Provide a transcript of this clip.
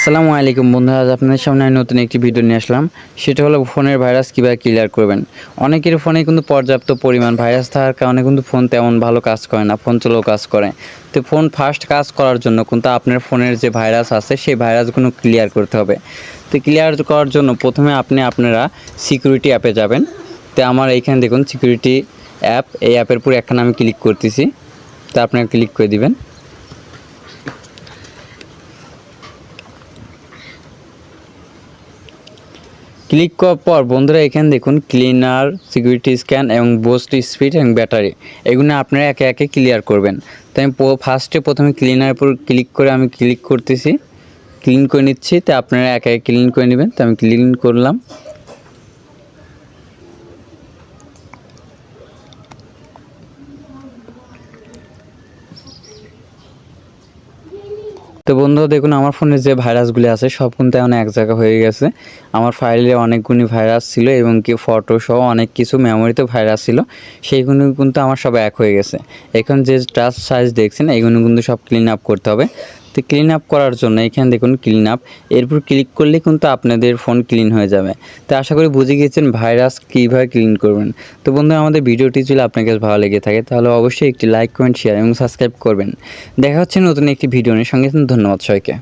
আসসালামু আলাইকুম বন্ধুরা, আজ আপনাদের সামনে আমি নতুন একটি ভিডিও নিয়ে আসলাম। সেটা হলো ফোনের ভাইরাস কীভাবে ক্লিয়ার করবেন। অনেকের ফোনে কিন্তু পর্যাপ্ত পরিমাণ ভাইরাস থাকার কারণে কিন্তু ফোন তেমন ভালো কাজ করে না, ফোন স্লো কাজ করে। তো ফোন ফাস্ট কাজ করার জন্য কিন্তু আপনার ফোনের যে ভাইরাস আছে সেই ভাইরাসগুলো ক্লিয়ার করতে হবে। তো ক্লিয়ার করার জন্য প্রথমে আপনারা সিকিউরিটি অ্যাপে যাবেন। তো আমার এইখানে দেখুন সিকিউরিটি অ্যাপ, এই অ্যাপের উপর একখানে আমি ক্লিক করতেছি। তো আপনারা ক্লিক করে দিবেন। ক্লিক করার পর বন্ধুরা এখানে দেখুন ক্লিনার, সিকিউরিটি স্ক্যান এবং বুস্ট স্পিড এবং ব্যাটারি, এগুলো আপনারা একে একে ক্লিয়ার করবেন। তো আমি প্রথমে ক্লিনার উপর ক্লিক করে আমি ক্লিক করতেছি, ক্লিন করে নিচ্ছি। তো আপনারা একে একে ক্লিন করে নেবেন। তো আমি ক্লিন করলাম। তো বন্ধুরা দেখুন আমার ফোনে যে ভাইরাসগুলি আছে সব কিন্তু এখন এক জায়গা হয়ে গেছে। আমার ফাইলে অনেকগুলি ভাইরাস ছিল এবং কি ফটো সহ অনেক কিছু মেমোরিতে ভাইরাস ছিল, সেইগুলো কিন্তু আমার সব এক হয়ে গেছে। এখন যে টাচ সাইজ দেখছেন এগুলো কিন্তু সব ক্লিন আপ করতে হবে। তো ক্লিন আপ করার জন্য এখানে দেখুন ক্লিন আপ, এরপর ক্লিক করলে কিন্তু আপনাদের ফোন ক্লিন হয়ে যাবে। তো আশা করি বুঝে গিয়েছেন ভাইরাস কীভাবে ক্লিন করবেন। তো বন্ধুরা আমাদের ভিডিওটি যদি আপনার কাছে ভালো লেগে থাকে তাহলে অবশ্যই একটি লাইক, কমেন্ট, শেয়ার এবং সাবস্ক্রাইব করবেন। দেখা হচ্ছে নতুন একটি ভিডিও নিয়ে। সঙ্গে ধন্যবাদ সবাইকে।